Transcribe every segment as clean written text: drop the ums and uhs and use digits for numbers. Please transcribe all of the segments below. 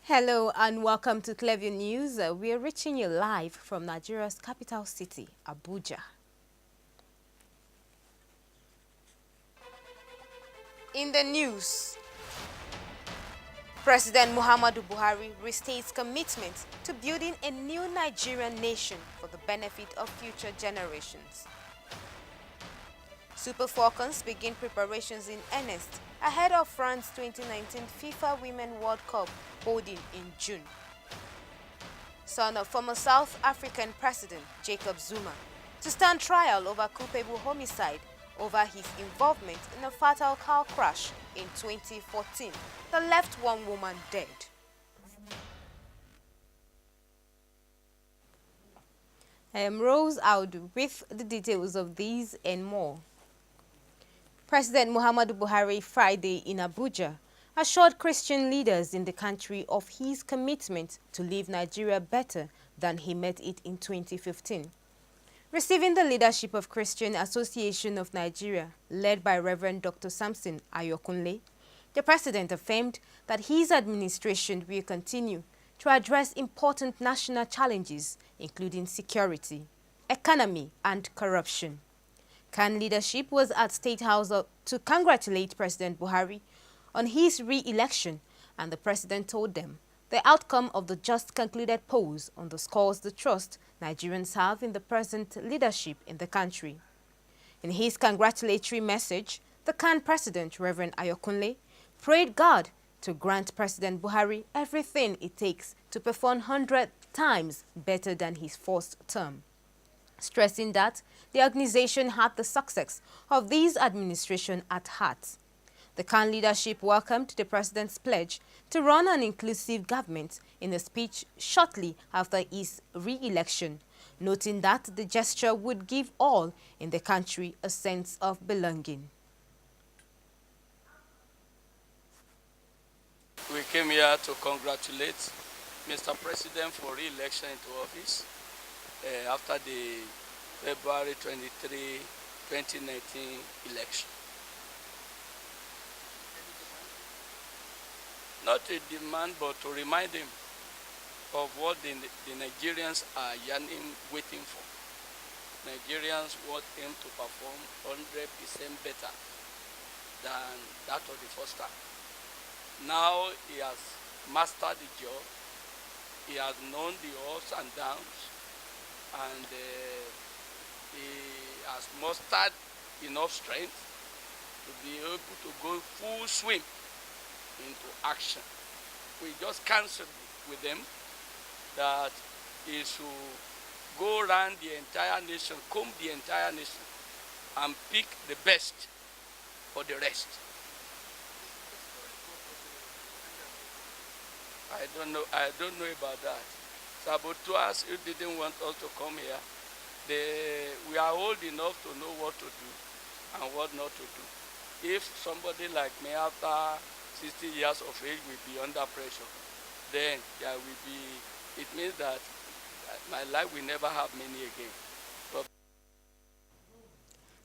Hello and welcome to Clearview News. We are reaching you live from Nigeria's capital city, Abuja. In the news, President Muhammadu Buhari restates commitment to building a new Nigerian nation for the benefit of future generations. Super Falcons begin preparations in earnest ahead of France 2019 FIFA Women World Cup holding in June. Son of former South African President Jacob Zuma, to stand trial over culpable homicide over his involvement in a fatal car crash in 2014 that left one woman dead. I am Rose Audu with the details of these and more. President Muhammadu Buhari Friday in Abuja assured Christian leaders in the country of his commitment to leave Nigeria better than he met it in 2015. Receiving the leadership of Christian Association of Nigeria, led by Reverend Dr. Samson Ayokunle, the president affirmed that his administration will continue to address important national challenges, including security, economy, and corruption. CAN leadership was at State House to congratulate President Buhari on his re-election, and the president told them the outcome of the just concluded polls underscores the trust Nigerians have in the present leadership in the country. In his congratulatory message, the CAN president, Reverend Ayokunle, prayed God to grant President Buhari everything it takes to perform 100 times better than his first term, stressing that the organization had the success of this administration at heart. The CAN leadership welcomed the president's pledge to run an inclusive government in a speech shortly after his re-election, noting that the gesture would give all in the country a sense of belonging. We came here to congratulate Mr. President for re-election into office after the February 23, 2019 election. Not a demand, but to remind him of what the Nigerians are yearning, waiting for. Nigerians want him to perform 100% better than that of the first time. Now he has mastered the job. He has known the ups and downs, and he has mustered enough strength to be able to go full swing into action. We just cancelled with them that he should go around the entire nation, comb the entire nation, and pick the best for the rest. I don't know about that. Saboteurs who didn't want us to come here, we are old enough to know what to do and what not to do. If somebody like me after 60 years of age will be under pressure, then there will be, it means that my life will never have many again.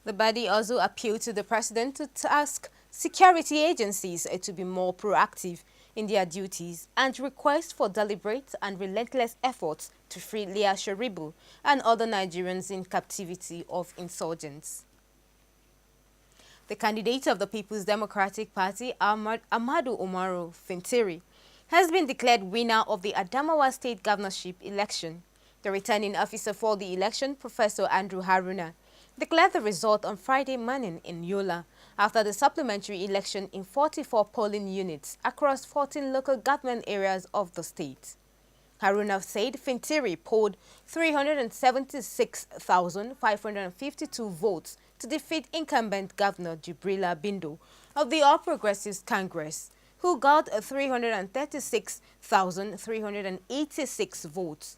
The body also appealed to the president to task security agencies to be more proactive in their duties and request for deliberate and relentless efforts to free Leah Sharibu and other Nigerians in captivity of insurgents. The candidate of the People's Democratic Party, Ahmadu Umaru Fintiri, has been declared winner of the Adamawa State governorship election. The returning officer for the election, Professor Andrew Haruna, declared the result on Friday morning in Yola after the supplementary election in 44 polling units across 14 local government areas of the state. Haruna said Fintiri polled 376,552 votes to defeat incumbent Governor Jibrila Bindo of the All Progressives Congress, who got 336,386 votes.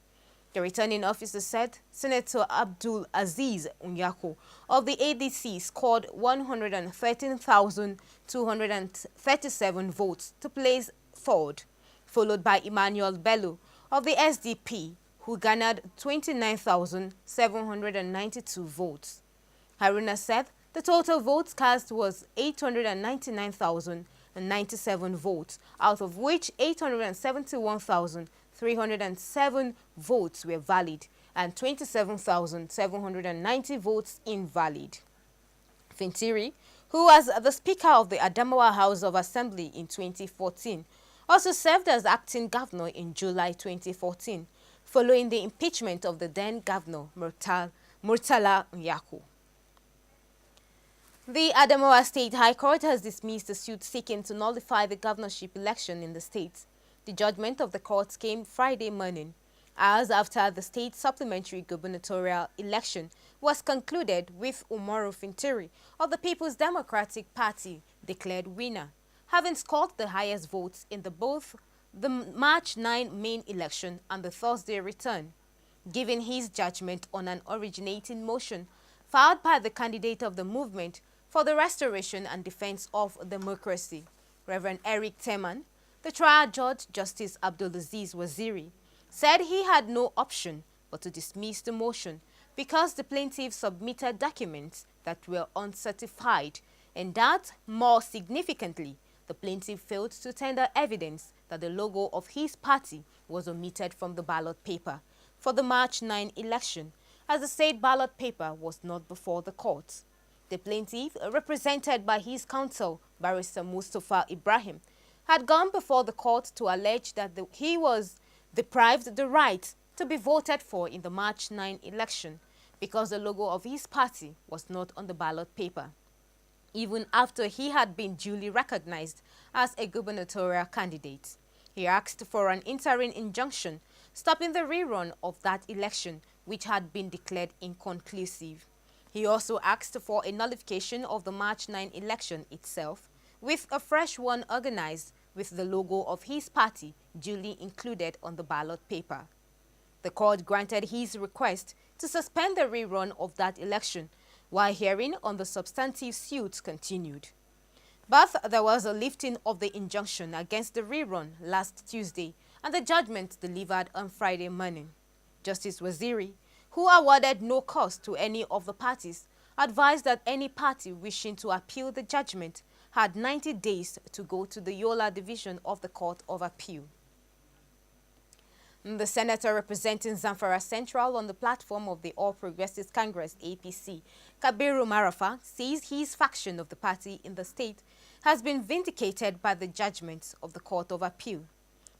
The returning officer said Senator Abdul Aziz Unyako of the ADC scored 113,237 votes to place third, followed by Emmanuel Bello of the SDP, who garnered 29,792 votes. Haruna said the total votes cast was 899,000 897 votes, out of which 871,307 votes were valid and 27,790 votes invalid. Fintiri, who was the Speaker of the Adamawa House of Assembly in 2014, also served as acting governor in July 2014, following the impeachment of the then governor Murtala Nyako. The Adamawa State High Court has dismissed the suit seeking to nullify the governorship election in the state. The judgment of the court came Friday morning, hours after the state supplementary gubernatorial election was concluded with Umaru Fintiri of the People's Democratic Party declared winner, having scored the highest votes in both the March 9 main election and the Thursday return, giving his judgment on an originating motion filed by the candidate of the movement for the restoration and defense of democracy, Reverend Eric Teman. The trial judge, Justice Abdulaziz Waziri, said he had no option but to dismiss the motion because the plaintiff submitted documents that were uncertified and that, more significantly, the plaintiff failed to tender evidence that the logo of his party was omitted from the ballot paper for the March 9 election, as the state ballot paper was not before the court. The plaintiff, represented by his counsel, Barrister Mustafa Ibrahim, had gone before the court to allege that he was deprived the right to be voted for in the March 9 election because the logo of his party was not on the ballot paper, even after he had been duly recognized as a gubernatorial candidate. He asked for an interim injunction stopping the rerun of that election, which had been declared inconclusive. He also asked for a nullification of the March 9 election itself, with a fresh one organized with the logo of his party duly included on the ballot paper. The court granted his request to suspend the rerun of that election, while hearing on the substantive suits continued. But there was a lifting of the injunction against the rerun last Tuesday, and the judgment delivered on Friday morning. Justice Waziri, who awarded no cost to any of the parties, advised that any party wishing to appeal the judgment had 90 days to go to the Yola Division of the Court of Appeal. The senator representing Zamfara Central on the platform of the All Progressives Congress (APC), Kabiru Marafa, says his faction of the party in the state has been vindicated by the judgment of the Court of Appeal,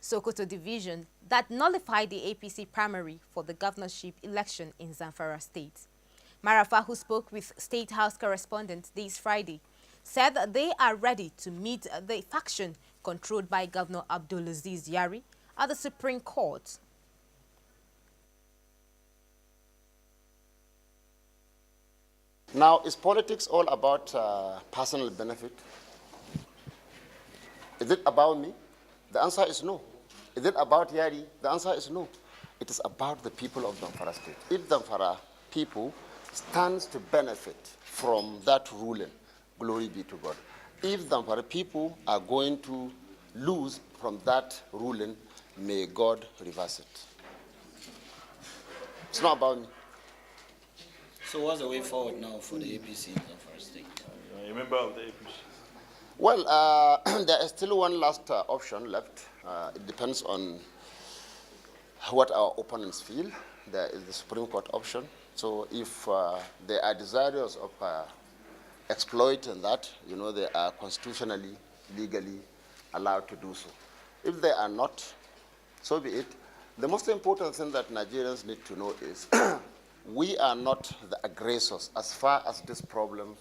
Sokoto Division, that nullified the APC primary for the governorship election in Zamfara State. Marafa, who spoke with State House correspondents this Friday, said that they are ready to meet the faction controlled by Governor Abdulaziz Yari at the Supreme Court. Now, is politics all about personal benefit? Is it about me? The answer is no. Is it about Yari? The answer is no. It is about the people of Zamfara State. If Zamfara people stands to benefit from that ruling, glory be to God. If Zamfara people are going to lose from that ruling, may God reverse it. It's not about me. So what's the way forward now for the APC in Zamfara State? You're a member of the APC. Well, there is still one last option left. It depends on what our opponents feel. There is the Supreme Court option. So if they are desirous of exploiting that, you know, they are constitutionally, legally allowed to do so. If they are not, so be it. The most important thing that Nigerians need to know is we are not the aggressors as far as this problem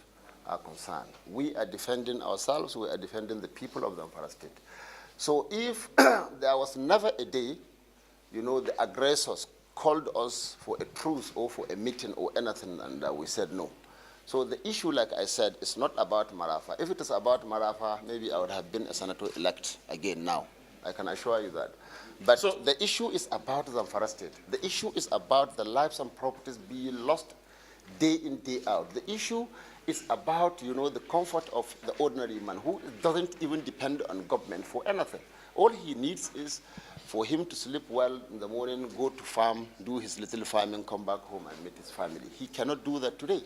are concerned. We are defending ourselves, we are defending the people of the Zamfara State. So if there was never a day, you know, the aggressors called us for a truce or for a meeting or anything, and we said no. So the issue, like I said, is not about Marafa. If it is about Marafa, maybe I would have been a senator-elect again now. I can assure you that. But so the issue is about Zamfara State. The issue is about the lives and properties being lost day in, day out. The issue is about, you know, the comfort of the ordinary man who doesn't even depend on government for anything. All he needs is for him to sleep well in the morning, go to farm, do his little farming, come back home and meet his family. He cannot do that today.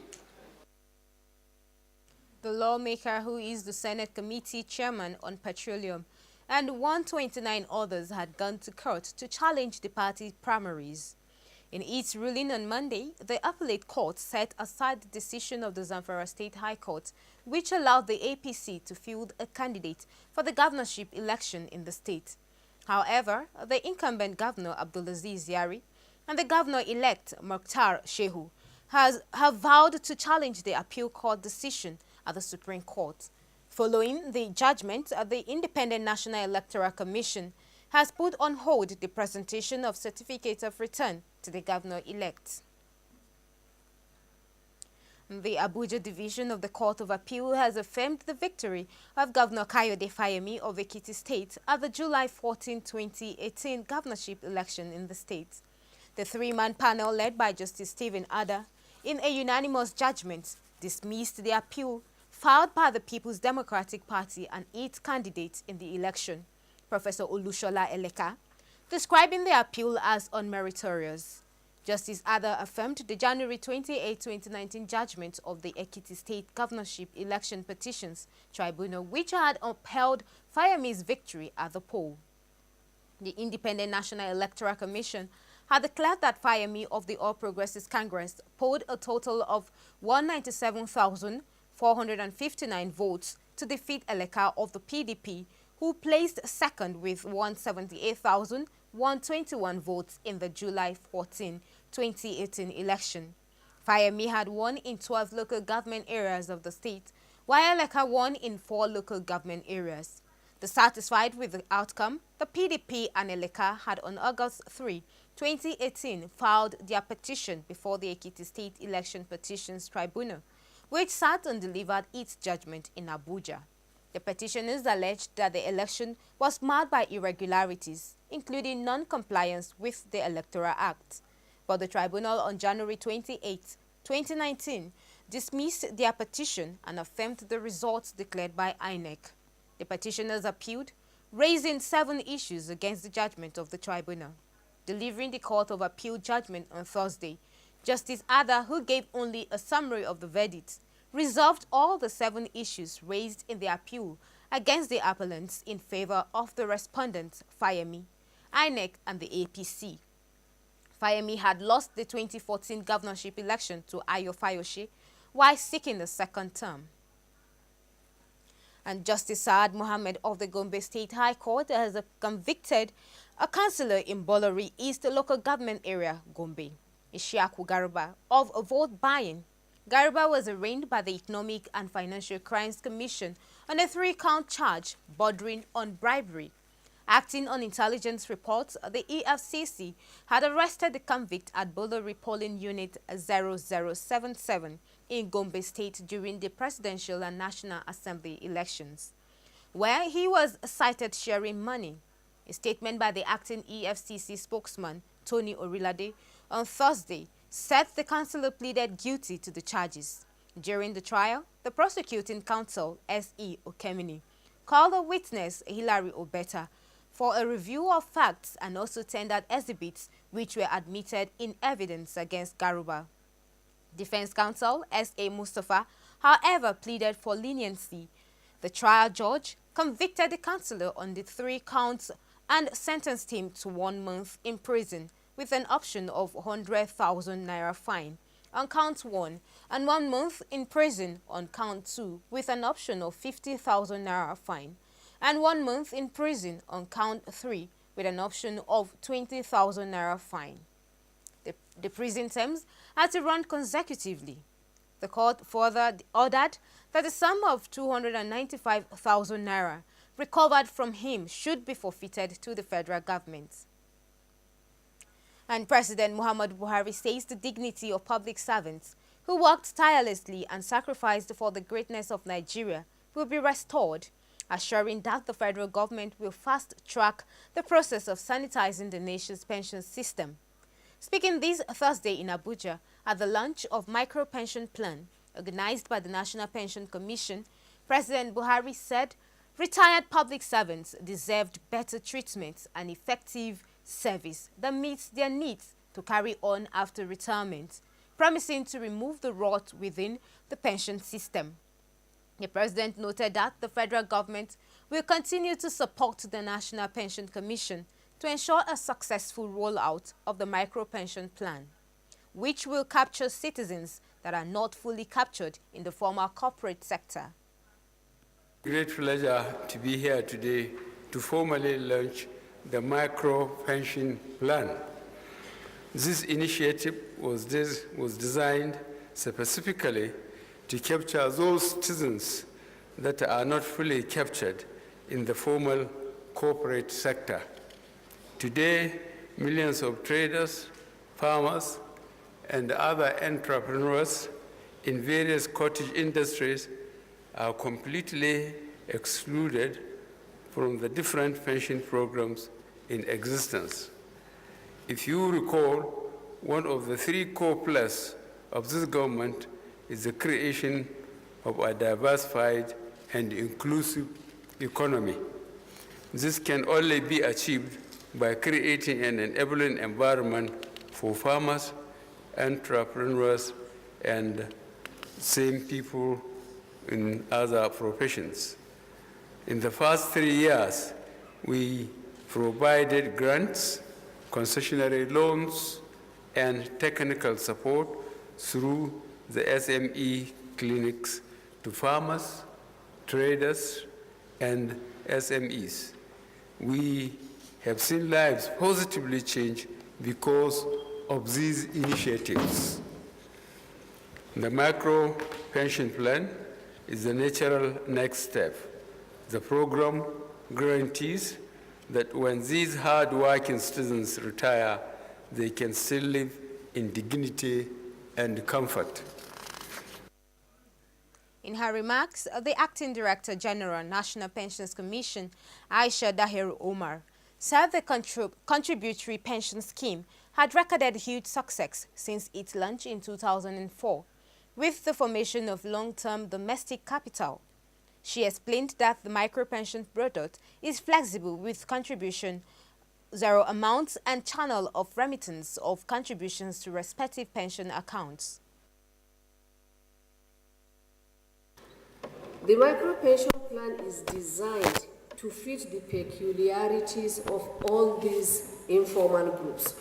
the lawmaker who is the Senate Committee Chairman on Petroleum, and 129 others had gone to court to challenge the party primaries. In its ruling on Monday, the appellate court set aside the decision of the Zamfara State High Court, which allowed the APC to field a candidate for the governorship election in the state. However, the incumbent governor Abdulaziz Yari and the governor-elect Mokhtar Shehu have vowed to challenge the appeal court decision at the Supreme Court. Following the judgment, the Independent National Electoral Commission has put on hold the presentation of certificate of return to the governor-elect. The Abuja division of the Court of Appeal has affirmed the victory of Governor Kayode Fayemi of Ekiti State at the July 14, 2018 governorship election in the state. The three-man panel led by Justice Stephen Ada, in a unanimous judgment, dismissed the appeal filed by the People's Democratic Party and its candidates in the election, Professor Olushola Eleka, describing the appeal as unmeritorious. Justice Ada affirmed the January 28, 2019 judgment of the Ekiti State Governorship Election Petitions Tribunal, which had upheld Fayemi's victory at the poll. The Independent National Electoral Commission had declared that Fayemi of the All Progressives Congress polled a total of 197,459 votes to defeat Eleka of the PDP, who placed second with 178,121 votes in the July 14, 2018 election. Fayemi had won in 12 local government areas of the state, while Eleka won in 4 local government areas. Dissatisfied with the outcome, the PDP and Eleka had on August 3, 2018 filed their petition before the Ekiti State Election Petitions Tribunal, which sat and delivered its judgment in Abuja. The petitioners alleged that the election was marred by irregularities, including non-compliance with the Electoral Act. But the tribunal on January 28, 2019 dismissed their petition and affirmed the results declared by INEC. The petitioners appealed, raising 7 issues against the judgment of the tribunal. Delivering the Court of Appeal judgment on Thursday, Justice Ada, who gave only a summary of the verdict, resolved all the 7 issues raised in the appeal against the appellants in favor of the respondents, Fayemi, INEC, and the APC. Fayemi had lost the 2014 governorship election to Ayo Fayose while seeking a second term. And Justice Saad Mohammed of the Gombe State High Court has convicted a councillor in Bolori East local government area, Gombe, Ishaku Garuba, of vote buying. Garuba was arraigned by the Economic and Financial Crimes Commission on a 3-count charge bordering on bribery. Acting on intelligence reports, the EFCC had arrested the convict at Bolori Polling Unit 0077 in Gombe State during the presidential and National Assembly elections, where he was cited sharing money. A statement by the acting EFCC spokesman, Tony Orilade, on Thursday said the councillor pleaded guilty to the charges. During the trial, the prosecuting counsel, S.E. Okemini, called a witness, Hilary Obeta, for a review of facts and also tendered exhibits which were admitted in evidence against Garuba. Defense counsel S.A. Mustafa, however, pleaded for leniency. The trial judge convicted the councillor on the 3 counts and sentenced him to 1 month in prison with an option of 100,000 naira fine on count 1 and 1 month in prison on count 2 with an option of 50,000 naira fine and 1 month in prison on count 3 with an option of 20,000 naira fine. The prison terms had to run consecutively. The court further ordered that the sum of 295,000 naira recovered from him should be forfeited to the federal government. And President Muhammadu Buhari says the dignity of public servants who worked tirelessly and sacrificed for the greatness of Nigeria will be restored, assuring that the federal government will fast-track the process of sanitizing the nation's pension system. Speaking this Thursday in Abuja at the launch of Micro Pension Plan, organized by the National Pension Commission, President Buhari said retired public servants deserved better treatment and effective service that meets their needs to carry on after retirement, promising to remove the rot within the pension system. The president noted that the federal government will continue to support the National Pension Commission to ensure a successful rollout of the micro-pension plan, which will capture citizens that are not fully captured in the formal corporate sector. Great pleasure to be here today to formally launch the micro-pension plan. This initiative was designed specifically to capture those citizens that are not fully captured in the formal corporate sector. Today, millions of traders, farmers, and other entrepreneurs in various cottage industries are completely excluded from the different pension programs in existence. If you recall, one of the three core pillars of this government is the creation of a diversified and inclusive economy. This can only be achieved by creating an enabling environment for farmers, entrepreneurs, and same people in other professions. In the first 3 years, we provided grants, concessionary loans, and technical support through the SME clinics to farmers, traders, and SMEs. We have seen lives positively change because of these initiatives. The micro pension plan is the natural next step. The program guarantees that when these hard-working citizens retire, they can still live in dignity and comfort. In her remarks, the Acting Director General, National Pensions Commission, Aisha Dahir Omar, said the contributory pension scheme had recorded huge success since its launch in 2004, with the formation of long-term domestic capital. She explained that the micro-pension product is flexible with contribution, zero amounts, and channel of remittance of contributions to respective pension accounts. The micro-pension plan is designed to fit the peculiarities of all these informal groups.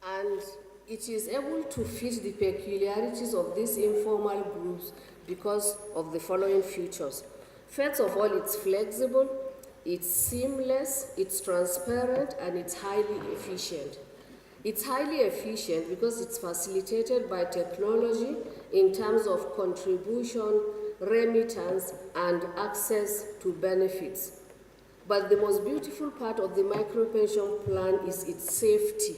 And it is able to fit the peculiarities of these informal groups because of the following features. First of all, it's flexible, it's seamless, it's transparent, and it's highly efficient. It's highly efficient because it's facilitated by technology in terms of contribution, remittance, and access to benefits. But the most beautiful part of the micro-pension plan is its safety.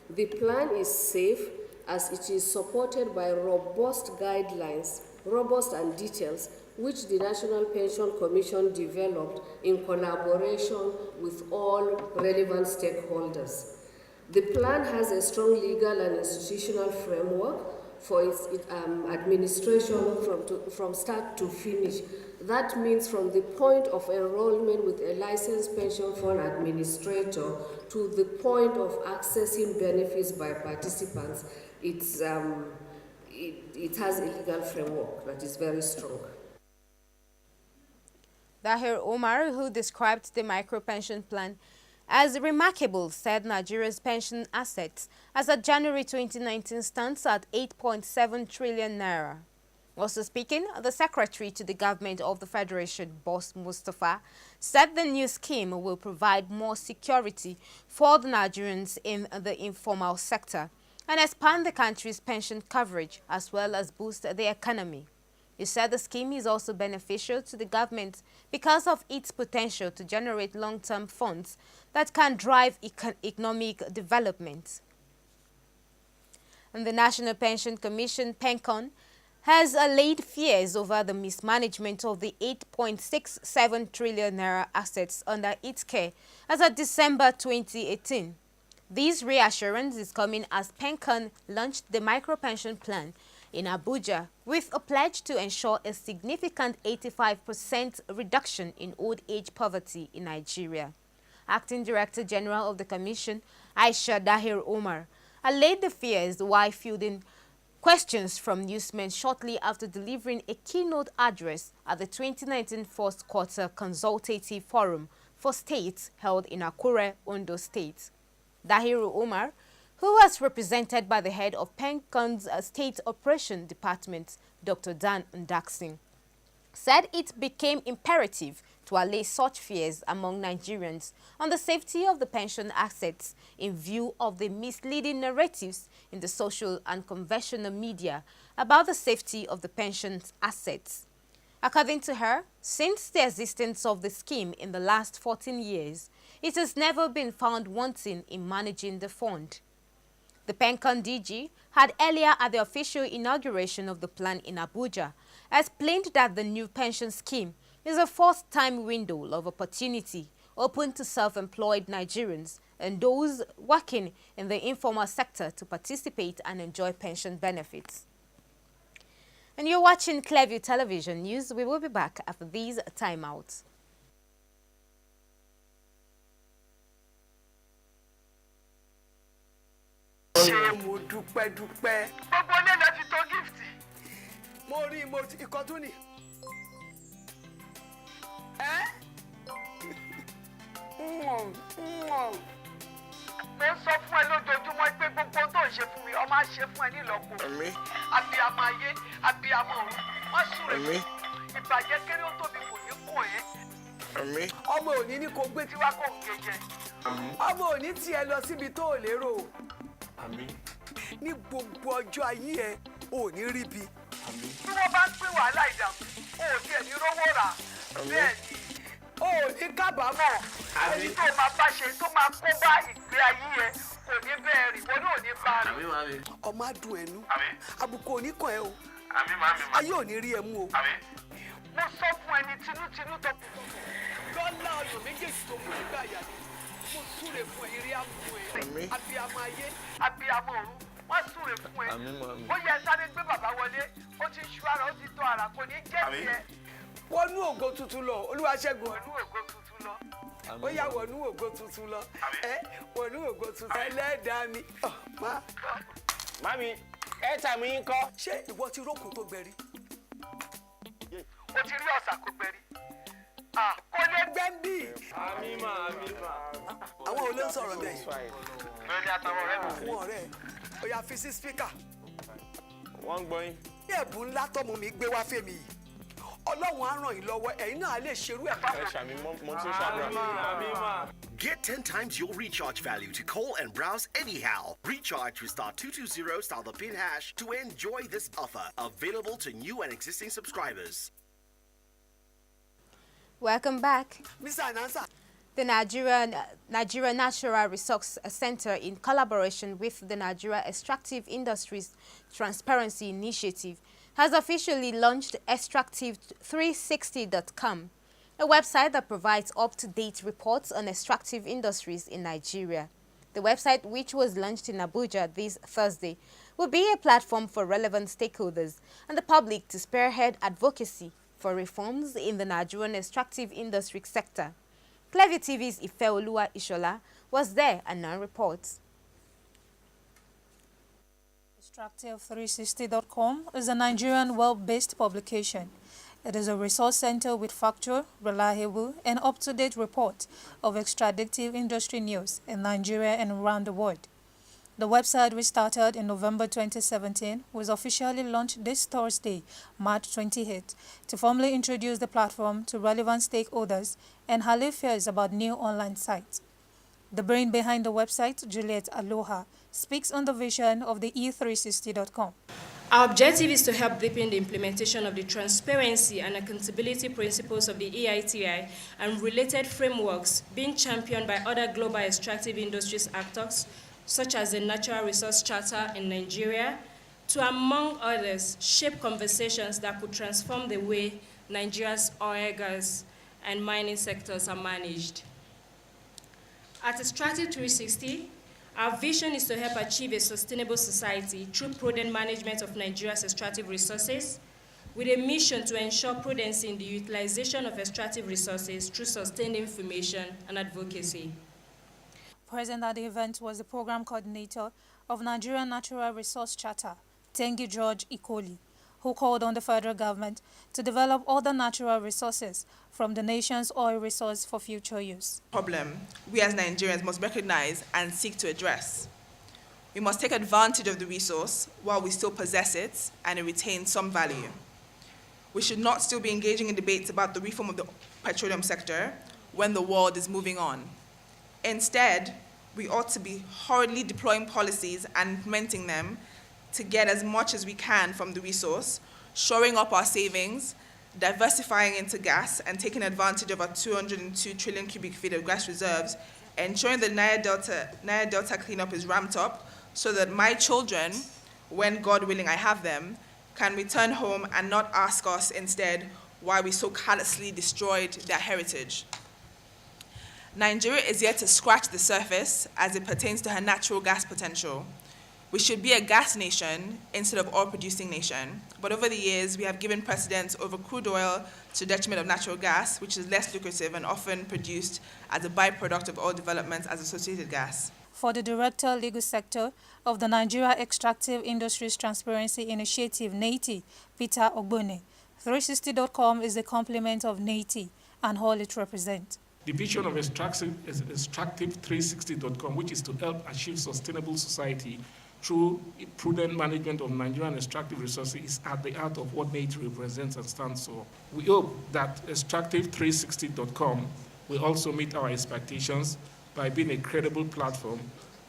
The plan is safe as it is supported by robust guidelines, robust and details, which the National Pension Commission developed in collaboration with all relevant stakeholders. The plan has a strong legal and institutional framework for its administration from start to finish. That means from the point of enrollment with a licensed pension fund administrator to the point of accessing benefits by participants, it has a legal framework that is very strong. Dahir Omar, who described the micro-pension plan as remarkable, said Nigeria's pension assets as of January 2019 stands at 8.7 trillion naira. Also speaking, the Secretary to the Government of the Federation, Boss Mustafa, said the new scheme will provide more security for the Nigerians in the informal sector and expand the country's pension coverage as well as boost the economy. He said the scheme is also beneficial to the government because of its potential to generate long-term funds that can drive economic development. And the National Pension Commission, PENCON, has allayed fears over the mismanagement of the 8.67 trillion naira assets under its care as of December 2018. This reassurance is coming as PENCON launched the micro-pension plan in Abuja with a pledge to ensure a significant 85% reduction in old age poverty in Nigeria. Acting Director General of the Commission, Aisha Dahir Omar, allayed the fears while fielding Questions from newsmen shortly after delivering a keynote address at the 2019 First Quarter Consultative Forum for States held in Akure, Ondo State. Dahiru Umar, who was represented by the head of PENCON's State Operation Department, Dr. Dan Ndaxing, said it became imperative to allay such fears among Nigerians on the safety of the pension assets in view of the misleading narratives in the social and conventional media about the safety of the pension assets. According to her, since the existence of the scheme in the last 14 years, it has never been found wanting in managing the fund. The PENCON DG had earlier at the official inauguration of the plan in Abuja explained that the new pension scheme is a first-time window of opportunity open to self-employed Nigerians and those working in the informal sector to participate and enjoy pension benefits. And you're watching Clearview Television News. We will be back after these timeouts. mo dúpẹ́ dúpẹ́. gbogbo ilé lọ ti tó gift. mo rí ikọ̀ tún ni. mo ń sọ fún ẹ lójoojúmọ́ pé gbogbo tó ń ṣe fún mi ọmọ á ṣe fún ẹ nílọ́po. abiyamọ ayé abiyamọ ọ̀run wọ́n súre fún ìbàjẹ́ kéré ó tóbi kò ní kún ẹ́. ọmọ òní ní kò gbé tiwa kò ń gẹ̀jẹ̀. ọmọ òní tiẹ̀ lọ síbi tó ò lérò. ní gbogbo ọjọ́ ayé ẹ ò ní rí bi. bí wọ́n bá ń pín wàhálà ìdààmú ò ní ẹ̀ ní rówó rà bẹ́ẹ̀ ni ò ní kábàámọ̀ ẹni tó máa bá ṣe tó máa kó bá ìgbé ayé ẹ kò ní bẹ́ẹ̀ rìn wọ́n náà ní bá rìn. ọmọ adùn ẹnu àbùkù ò ní kàn ẹ́ o ayé ò ní rí ẹ mú o. mo sọ fún ẹni tinútinú tó kù lọ́lá ọ̀nà méjèèjì tó kù nígbà yà ni mo súre fún ẹ eré àmú ẹ abiyamọ ayé abiyamọ ọ̀run wọ́n súre fún ẹ ó yẹ sáré gbé bàbá wọlé ó ti ṣú ara ó ti tọ́ ara kò ní jẹ́ tiẹ̀. wọnú ògo tuntun lọ Olúwaṣẹ́gun wọnú ògo tuntun lọ ó yá wọnú ògo tuntun lọ wọnú ògo tuntun ẹlẹ́dàá mi. Mami, airtime yín kọ́. ṣé ìwọ ti rókun tó gbẹ̀rí? o ti rí ọ̀sà kó gbẹ̀rí? kò lè gbẹ́ ń bì. Àmímà. àwọn olè ń sọ̀rọ̀ bẹ́ẹ̀. Lórí àtàwọn ọ̀rẹ́ mi. àwọn ọ̀rẹ́ ó yá fi sí spíkà. Wọ́n ń gbọ́ yín. ní ẹ̀bùn ńlá tọ́mọ mi gbé wá fèmí yìí Ọlọ́run á ràn yín lọ́wọ́ ẹ̀yin náà lè ṣerú ẹ̀ fáwọn. Ẹ ṣàmì mo tún ṣàdúrà. Get 10 times your recharge value to call and browse anyhow. Recharge with *220 * the PIN hash to enjoy this offer. Available to new and existing subscribers. Welcome back. Mr. Anansa. The Nigeria Natural Resource Center, in collaboration with the Nigeria Extractive Industries Transparency Initiative, has officially launched extractive360.com, a website that provides up-to-date reports on extractive industries in Nigeria. The website, which was launched in Abuja this Thursday, will be a platform for relevant stakeholders and the public to spearhead advocacy for reforms in the Nigerian extractive industry sector. Clearview TV's Ifeoluwa Ishola was there and now reports. Extractive360.com is a Nigerian web-based publication. It is a resource center with factual, reliable, and up-to-date reports of extractive industry news in Nigeria and around the world. The website, which started in November 2017, was officially launched this Thursday, March 28, to formally introduce the platform to relevant stakeholders and allay fears about new online sites. The brain behind the website, Juliet Aloha, speaks on the vision of the E360.com. Our objective is to help deepen the implementation of the transparency and accountability principles of the EITI and related frameworks being championed by other global extractive industries actors, such as the Natural Resource Charter in Nigeria, to, among others, shape conversations that could transform the way Nigeria's oil, gas, and mining sectors are managed. At Extractive 360, our vision is to help achieve a sustainable society through prudent management of Nigeria's extractive resources, with a mission to ensure prudence in the utilization of extractive resources through sustained information and advocacy. Present at the event was the program coordinator of Nigeria Natural Resource Charter, Tengi George Ikoli, who called on the federal government to develop other natural resources from the nation's oil resource for future use. Problem we as Nigerians must recognize and seek to address. We must take advantage of the resource while we still possess it and it retains some value. We should not still be engaging in debates about the reform of the petroleum sector when the world is moving on. Instead, we ought to be hurriedly deploying policies and implementing them to get as much as we can from the resource, shoring up our savings, diversifying into gas, and taking advantage of our 202 trillion cubic feet of gas reserves, ensuring the Nile Delta cleanup is ramped up so that my children, when God willing I have them, can return home and not ask us instead why we so callously destroyed their heritage. Nigeria is yet to scratch the surface as it pertains to her natural gas potential. We should be a gas nation instead of oil-producing nation, but over the years we have given precedence over crude oil to the detriment of natural gas, which is less lucrative and often produced as a byproduct of oil development as associated gas. For the Director, Legal Sector of the Nigeria Extractive Industries Transparency Initiative, NAITI, Peter Ogbone, 360.com is the complement of NAITI and all it represents. The vision of Extractive360.com, which is to help achieve sustainable society through prudent management of Nigerian extractive resources, is at the heart of what NAITI represents and stands for. We hope that Extractive360.com will also meet our expectations by being a credible platform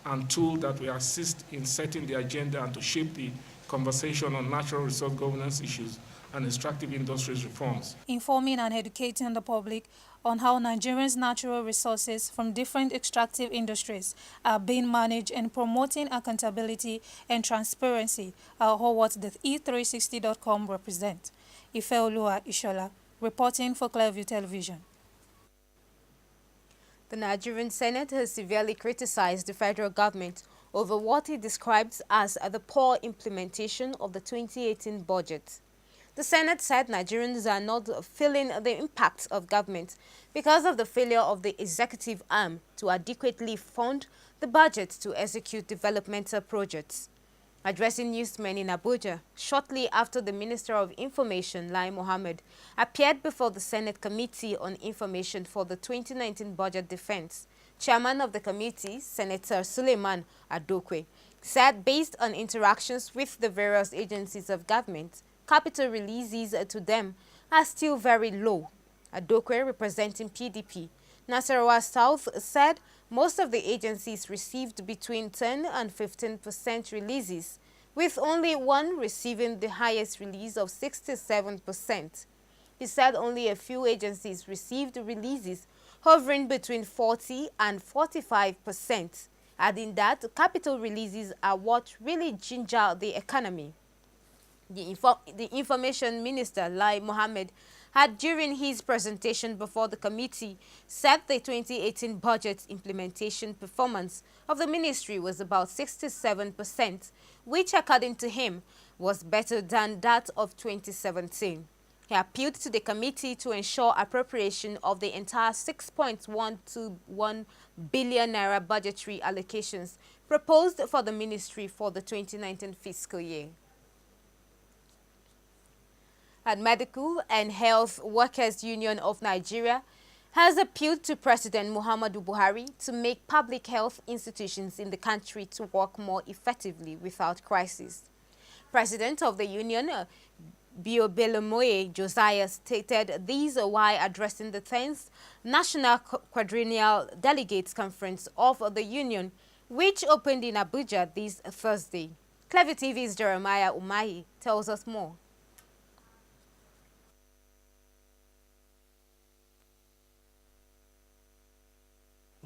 and tool that will assist in setting the agenda and to shape the conversation on natural resource governance issues and extractive industries reforms. Informing and educating the public on how Nigerians' natural resources from different extractive industries are being managed and promoting accountability and transparency are all what the E360.com represent. Ifeoluwa Ishola, reporting for Clearview Television. The Nigerian Senate has severely criticized the federal government over what it describes as the poor implementation of the 2018 budget. The Senate said Nigerians are not feeling the impact of government because of the failure of the executive arm to adequately fund the budget to execute developmental projects. Addressing newsmen in Abuja shortly after the Minister of Information, Lai Mohammed, appeared before the Senate Committee on Information for the 2019 Budget Defense, Chairman of the committee, Senator Suleiman Adokwe, said based on interactions with the various agencies of government, capital releases to them are still very low. Adokwe, representing PDP, Nasarawa South, said most of the agencies received between 10 and 15% releases, with only one receiving the highest release of 67%. He said only a few agencies received releases hovering between 40 and 45%, adding that capital releases are what really ginger the economy. The Information Minister, Lai Mohammed, had during his presentation before the committee said the 2018 budget implementation performance of the ministry was about 67%, which according to him was better than that of 2017. He appealed to the committee to ensure appropriation of the entire 6.121 billion naira budgetary allocations proposed for the ministry for the 2019 fiscal year. And Medical and Health Workers Union of Nigeria has appealed to President Muhammadu Buhari to make public health institutions in the country to work more effectively without crisis. President of the union, Biobelomoye Josiah, stated these while addressing the 10th National Quadrennial Delegates Conference of the union, which opened in Abuja this Thursday. Clearview TV's Jeremiah Umahi tells us more.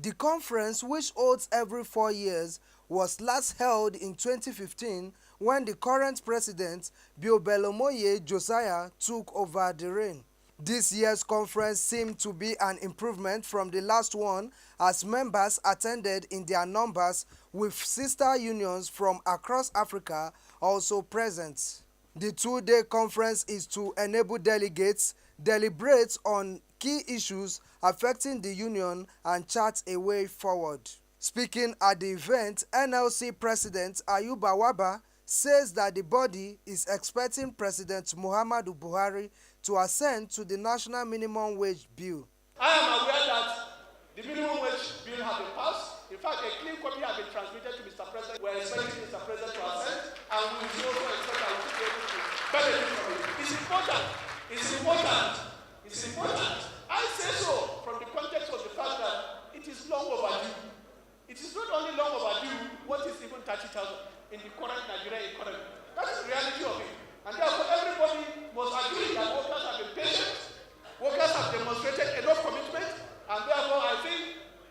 The conference, which holds every 4 years, was last held in 2015 when the current president, Biobelomoye Josiah, took over the reign. This year's conference seemed to be an improvement from the last one as members attended in their numbers, with sister unions from across Africa also present. The two-day conference is to enable delegates deliberate on key issues affecting the union and chart a way forward. Speaking at the event, NLC President Ayuba Waba says that the body is expecting President Muhammadu Buhari to assent to the National Minimum Wage Bill. I am aware that the minimum wage bill has been passed. In fact, a clean copy has been transmitted to Mr. President. We are expecting Mr. President to assent, and we will also expect that we will be able to benefit from it. It's important. It's important. It's important. I say so from the context of the fact that it is long overdue. It is not only long overdue, what is even 30,000 in the current Nigerian economy. That is the reality of it. And therefore, everybody must agree that workers have been patient, workers have demonstrated enough commitment, and therefore I think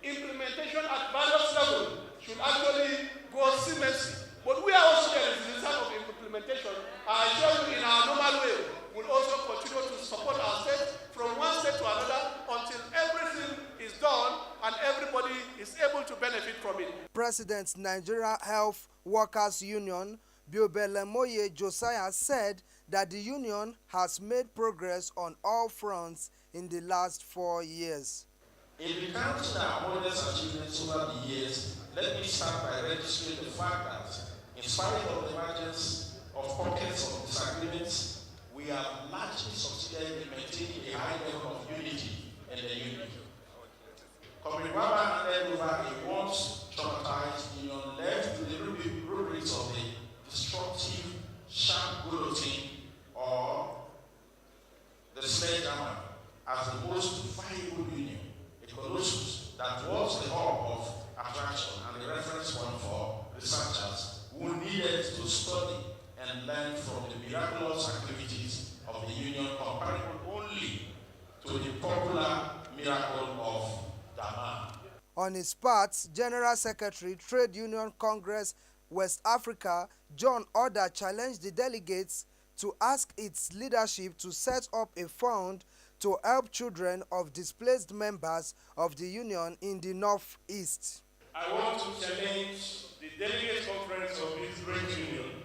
implementation at various levels should actually go seamlessly. But we are also there in the time of implementation. I assure you, in our normal way, we'll also continue to support our state from one state to another until everything is done and everybody is able to benefit from it. President Nigeria Health Workers Union, Biobelemoye Josiah, said that the union has made progress on all fronts in the last 4 years. In recounting our modest achievements over the years, let me start by registering the fact that, in spite of the emergence of pockets of disagreements, we have largely succeeded in maintaining a high level of unity in the union. Comrade Waba handed over a once traumatized union left to the rubrics of the destructive sharp guillotine or the sledgehammer as the most viable union, a colossus that was the hub of attraction and the reference point for researchers who needed to study and learn from the miraculous activities of the union comparable only to the popular miracle of Dama. On his part, General Secretary, Trade Union Congress West Africa, John Oda, challenged the delegates to ask its leadership to set up a fund to help children of displaced members of the union in the Northeast. I want to challenge the delegate conference of this great union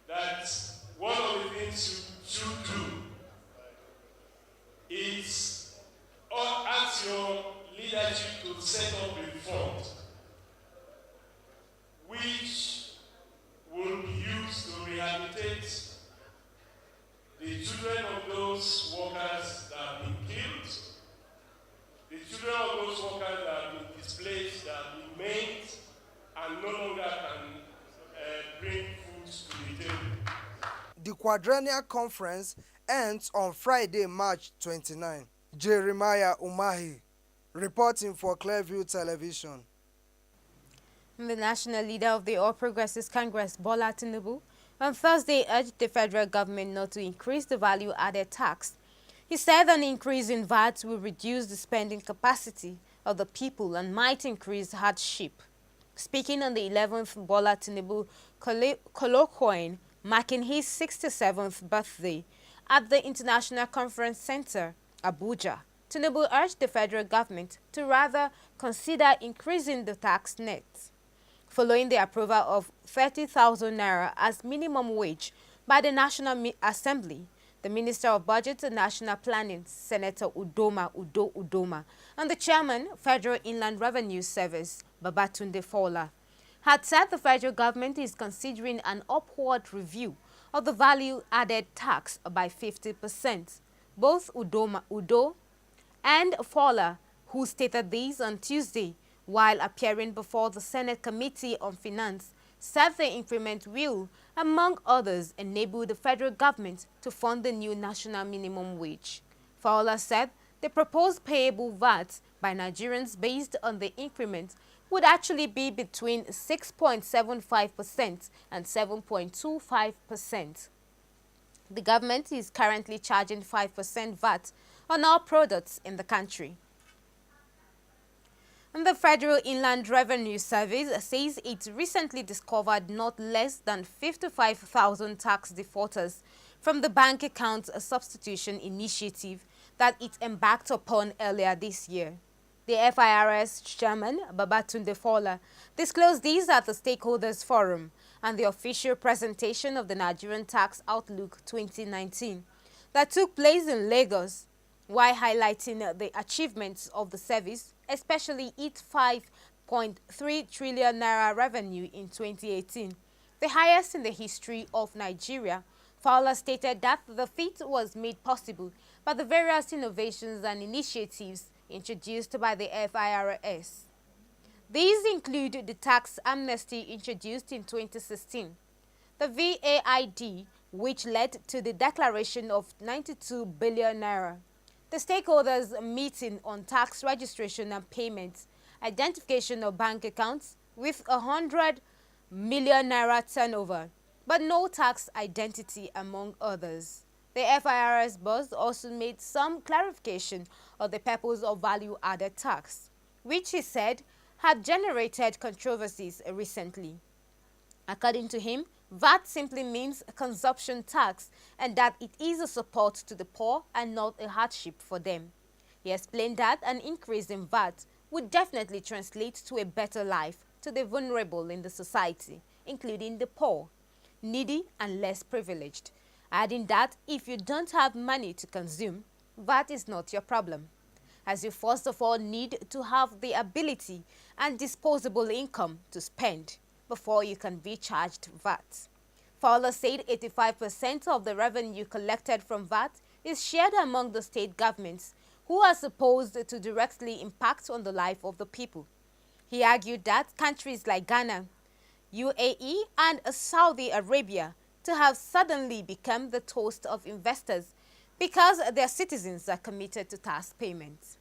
that one of the things you should do is ask your leadership to set up a fund which will be used to rehabilitate the children of those workers that have been killed, the children of those workers that have been displaced, that have been maimed, and no longer can bring food to the table. The quadrennial conference ends on Friday, March 29. Jeremiah Umahi, reporting for Clearview Television. The national leader of the All Progressives Congress, Bola Tinubu, on Thursday urged the federal government not to increase the value-added tax. He said an increase in VAT will reduce the spending capacity of the people and might increase hardship. Speaking on the 11th Bola Tinubu colloquium marking his 67th birthday at the International Conference Center, Abuja, Tinubu urged the federal government to rather consider increasing the tax net. Following the approval of 30,000 naira as minimum wage by the National Assembly, the Minister of Budget and National Planning, Senator Udoma, and the Chairman, Federal Inland Revenue Service, Babatunde Fola, had said the federal government is considering an upward review of the value-added tax by 50%. Both Udo and Fola, who stated this on Tuesday while appearing before the Senate Committee on Finance, said the increment will, among others, enable the federal government to fund the new national minimum wage. Fowler said the proposed payable VAT by Nigerians based on the increment would actually be between 6.75% and 7.25%. The government is currently charging 5% VAT on all products in the country. And the Federal Inland Revenue Service says it recently discovered not less than 55,000 tax defaulters from the bank account substitution initiative that it embarked upon earlier this year. The FIRS chairman, Babatunde Fola, disclosed these at the Stakeholders Forum and the official presentation of the Nigerian Tax Outlook 2019 that took place in Lagos, while highlighting the achievements of the service, especially its 5.3 trillion naira revenue in 2018, the highest in the history of Nigeria. Fowler stated that the feat was made possible by the various innovations and initiatives introduced by the FIRS. These include the tax amnesty introduced in 2016, the VAID, which led to the declaration of 92 billion naira, the stakeholders meeting on tax registration and payments, identification of bank accounts with 100 million naira turnover, but no tax identity among others. The FIRS boss also made some clarification of the purpose of value-added tax, which he said had generated controversies recently. According to him, VAT simply means a consumption tax and that it is a support to the poor and not a hardship for them. He explained that an increase in VAT would definitely translate to a better life to the vulnerable in the society, including the poor, needy and less privileged, adding that if you don't have money to consume, VAT is not your problem, as you first of all need to have the ability and disposable income to spend before you can be charged VAT. Fowler said 85% of the revenue collected from VAT is shared among the state governments, who are supposed to directly impact on the life of the people. He argued that countries like Ghana, UAE and Saudi Arabia to have suddenly become the toast of investors because their citizens are committed to tax payments.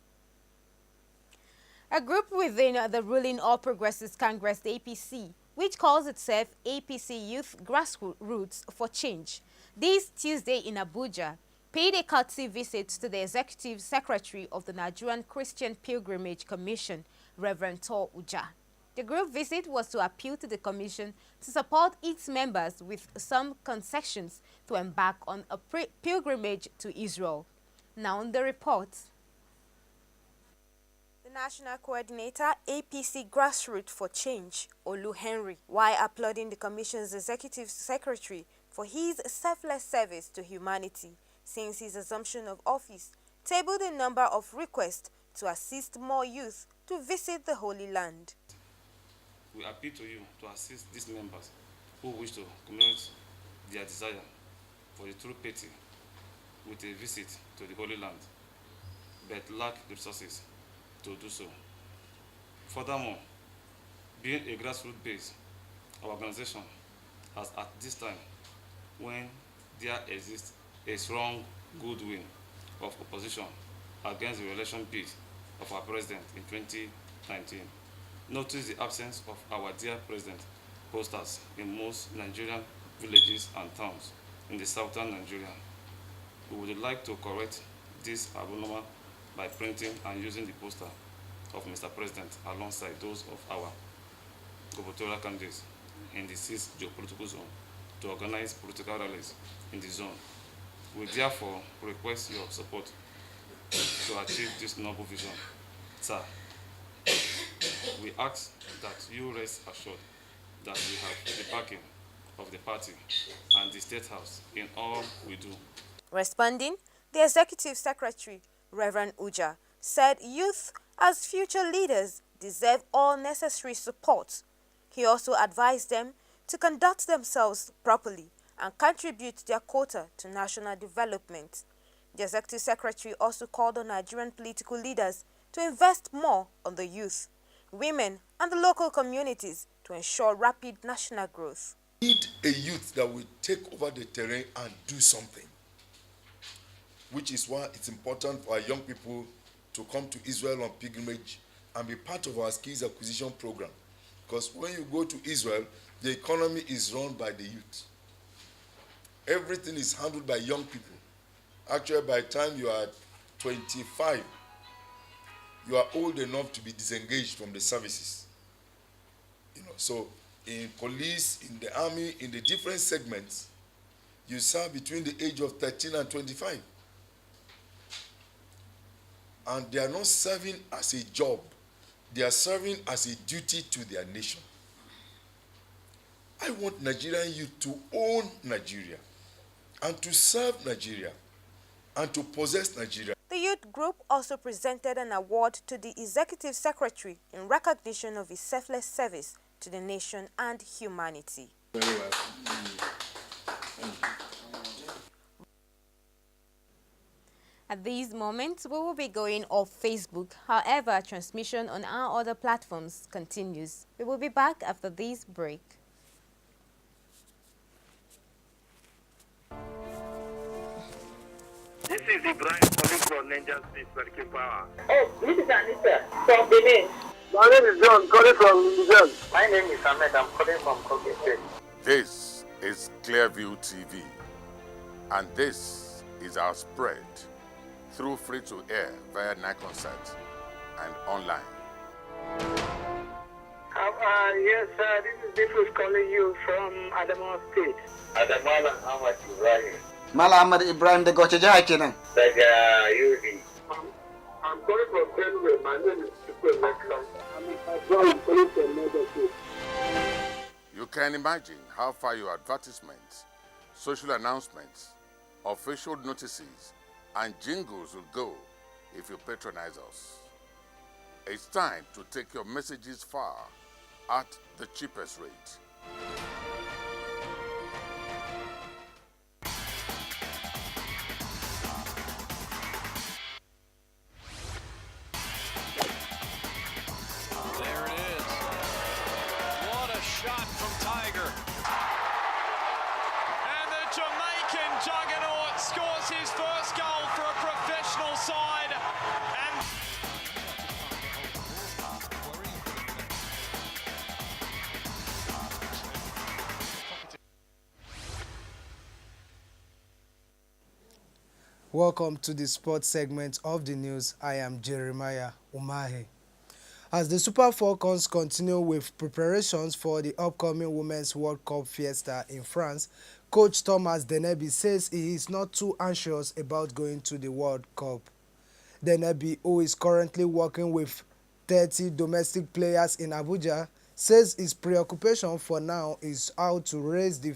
A group within the ruling All Progressives Congress APC, which calls itself APC Youth Grassroots for Change, this Tuesday in Abuja, paid a courtesy visit to the Executive Secretary of the Nigerian Christian Pilgrimage Commission, Reverend Tor Uja. The group visit was to appeal to the commission to support its members with some concessions to embark on a pilgrimage to Israel. Now on the report. The National Coordinator, APC Grassroots for Change, Olu Henry, while applauding the Commission's Executive Secretary for his selfless service to humanity since his assumption of office, tabled a number of requests to assist more youth to visit the Holy Land. We appeal to you to assist these members who wish to communicate their desire for the true piety with a visit to the Holy Land, but lack the resources to do so. Furthermore, being a grassroots-based organization, as at this time, when there exists a strong goodwill of opposition against the re-election bid of our president in 2019, notice the absence of our dear president posters in most Nigerian villages and towns in the southern Nigeria. We would like to correct this abnormal by printing and using the poster of Mr. President alongside those of our gubernatorial candidates in the 6th geopolitical zone to organize political rallies in the zone. We therefore request your support to achieve this noble vision. Sir, we ask that you rest assured that we have the backing of the party and the State House in all we do. Responding, the Executive Secretary, Reverend Uja, said youth as future leaders deserve all necessary support. He also advised them to conduct themselves properly and contribute their quota to national development. The Executive Secretary also called on Nigerian political leaders to invest more on the youth, women and the local communities to ensure rapid national growth. We need a youth that will take over the terrain and do something, which is why it's important for our young people to come to Israel on pilgrimage and be part of our skills acquisition program. Because when you go to Israel, the economy is run by the youth. Everything is handled by young people. Actually, by the time you are 25, you are old enough to be disengaged from the services. So in police, in the army, in the different segments, you serve between the age of 13 and 25. And they are not serving as a job. They are serving as a duty to their nation. I want Nigerian youth to own Nigeria and to serve Nigeria and to possess Nigeria. The youth group also presented an award to the Executive Secretary in recognition of his selfless service to the nation and humanity. Very well. At these moments, we will be going off Facebook. However, transmission on our other platforms continues. We will be back after this break. This is Ibrahim calling from Niger State, Barking Power. Oh, this is Anita from Benin. My name is John, calling from Niger. My name is Ahmed. I'm calling from Kogi State. This is Clearview TV, and this is our spread through free-to-air via Niconsat and online. Yes, this is Difus calling you from Adamawa State. Adamala Ahmad Ibrahim. Mala Ahmad Ibrahim de Goche Kenan. Daga Yuri. I'm calling from Benue. My name is Super Mekam. I'm calling from Niger State. You can imagine how far your advertisements, social announcements, official notices, and jingles will go if you patronize us. It's time to take your messages far at the cheapest rate. There it is. What a shot from Tiger. And the Jamaican juggernaut scores his first goal for a professional side. And Welcome to the sports segment of the news. I am Jeremiah Umahi. As the Super Falcons continue with preparations for the upcoming Women's World Cup fiesta in France, Coach Thomas Denebi says he is not too anxious about going to the World Cup. Denebi, who is currently working with 30 domestic players in Abuja, says his preoccupation for now is how to raise the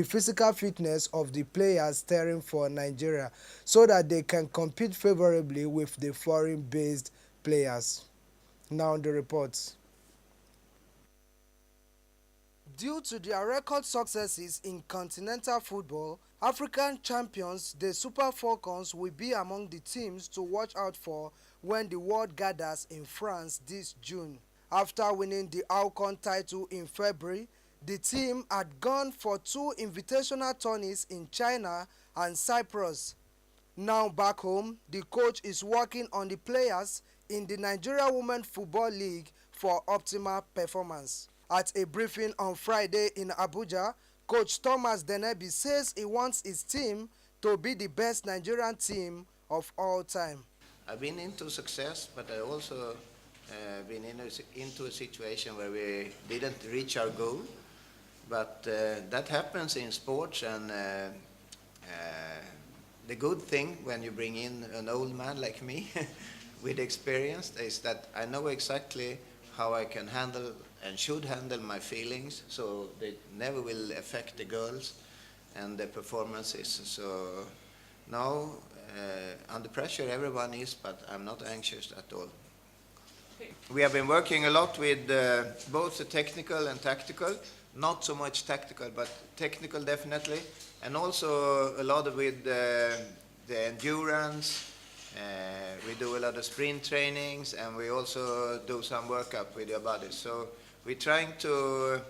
physical fitness of the players steering for Nigeria so that they can compete favorably with the foreign-based players. Now the reports. Due to their record successes in continental football, African champions, the Super Falcons will be among the teams to watch out for when the world gathers in France this June. After winning the Alcon title in February, the team had gone for 2 invitational tourneys in China and Cyprus. Now back home, the coach is working on the players in the Nigeria Women Football League for optimal performance. At a briefing on Friday in Abuja, Coach Thomas Denebi says he wants his team to be the best Nigerian team of all time. I've been into success, but I also been into a situation where we didn't reach our goal. But that happens in sports, and the good thing when you bring in an old man like me with experience is that I know exactly how I can handle and should handle my feelings, so they never will affect the girls and the performances. So now, under pressure everyone is, but I'm not anxious at all. We have been working a lot with both the technical and tactical, not so much tactical, but technical definitely, and also a lot with the endurance. We do a lot of sprint trainings, and we also do some workup with your body. So we're trying to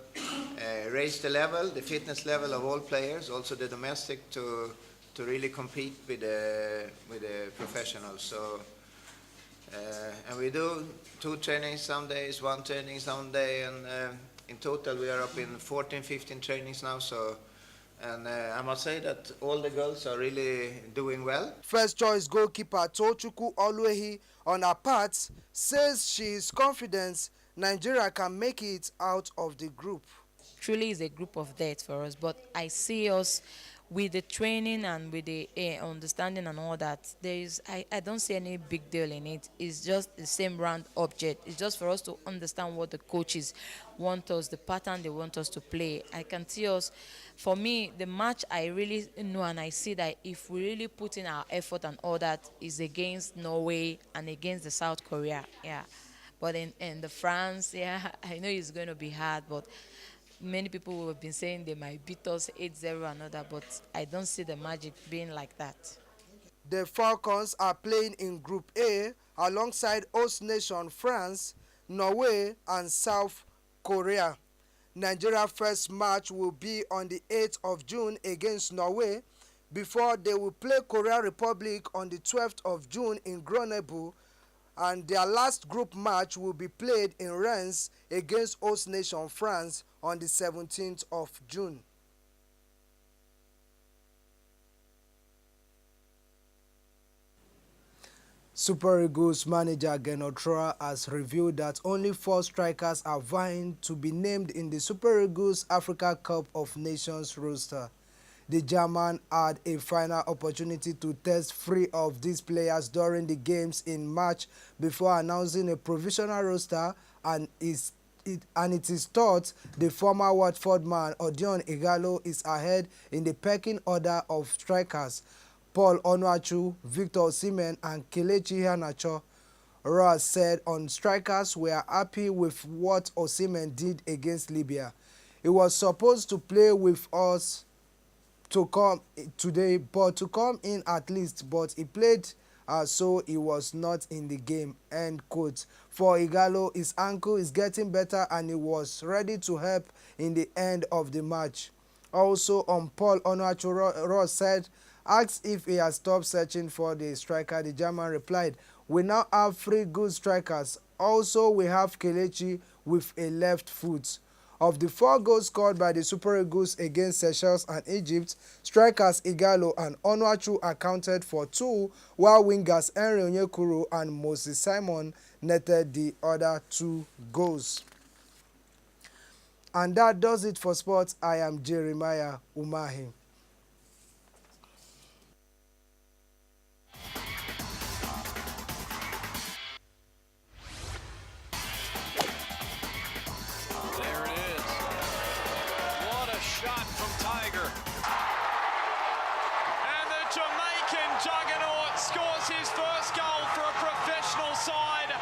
raise the level, the fitness level of all players, also the domestic, to really compete with the professionals. So and we do 2 trainings some days, 1 training some day, and in total we are up in 14, 15 trainings now. So. And I must say that all the girls are really doing well. First choice goalkeeper Tochukwu Oluehi, on her part, says she is confident Nigeria can make it out of the group. Truly is a group of death for us, but I see us with the training and with the understanding and all that. I don't see any big deal in it. It's just the same round object. It's just for us to understand what the coaches want us, the pattern they want us to play. I can see us. For me, the match I really know, and I see that if we really put in our effort and all that, is against Norway and against the South Korea. Yeah. But in the France, yeah, I know it's going to be hard, but many people will have been saying they might beat us 8-0 and all that, but I don't see the magic being like that. The Falcons are playing in Group A alongside host nation France, Norway and South Korea. Nigeria's first match will be on the 8th of June against Norway before they will play Korea Republic on the 12th of June in Grenoble, and their last group match will be played in Reims against host nation France on the 17th of June. Super Eagles manager Genotroa has revealed that only 4 strikers are vying to be named in the Super Eagles Africa Cup of Nations roster. The German had a final opportunity to test 3 of these players during the games in March before announcing a provisional roster, and it is thought the former Watford man Odion Igalo is ahead in the pecking order of strikers. Paul Onuachu, Victor Osimhen and Kelechi Iheanacho. Ross said on strikers we are happy with what Osimhen did against Libya. He was supposed to play with us to come today, but to come in at least, but he played so he was not in the game, end quote. For Igalo, his ankle is getting better and he was ready to help in the end of the match. Also on Paul Onuachu, Ross said, asked if he has stopped searching for the striker, the German replied, we now have 3 good strikers. Also, we have Kelechi with a left foot. Of the 4 goals scored by the Super Eagles against Seychelles and Egypt, strikers Igalo and Onuachu accounted for 2, while wingers Henry Onyekuru and Moses Simon netted the other 2 goals. And that does it for sports. I am Jeremiah Umahi. Shot from Tiger. And the Jamaican juggernaut scores his first goal for a professional side. And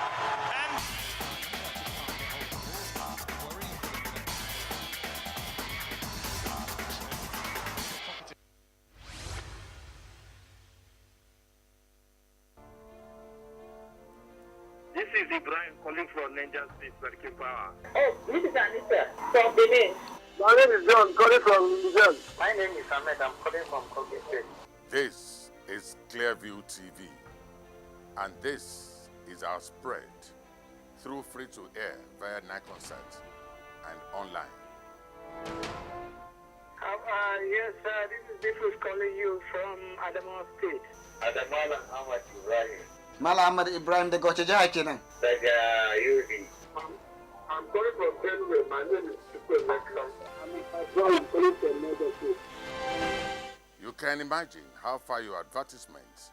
This is Ibrahim calling from Ninja Space Medical Power. Oh, this is Anita from Benin. My name is John, calling from Niger. My name is Ahmed, I'm calling from Kogi State. This is Clearview TV, and this is our spread through free-to-air via Nikonsat and online. Yes, this is Diffus calling you from Adamawa State. Adamawa Ahmad Ibrahim. Mala Ahmad Ibrahim the Gochaja kenan. Daga Yuri. I'm calling from Benue. My name is Super Mekam. I'm calling from Niger. You can imagine how far your advertisements,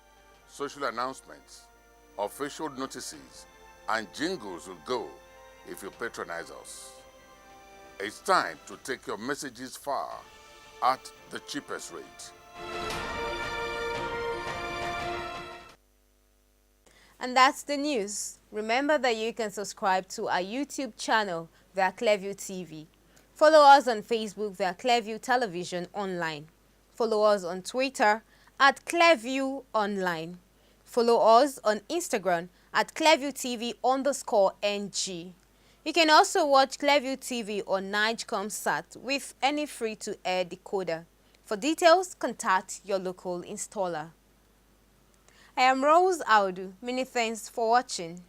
social announcements, official notices, and jingles will go if you patronize us. It's time to take your messages far at the cheapest rate. And that's the news. Remember that you can subscribe to our YouTube channel via Clearview TV. Follow us on Facebook via Clearview Television Online. Follow us on Twitter at Clearview Online. Follow us on Instagram at Clearview TV_NG. You can also watch Clearview TV on Nigecomsat with any free-to-air decoder. For details, contact your local installer. I am Rose Audu. Many thanks for watching.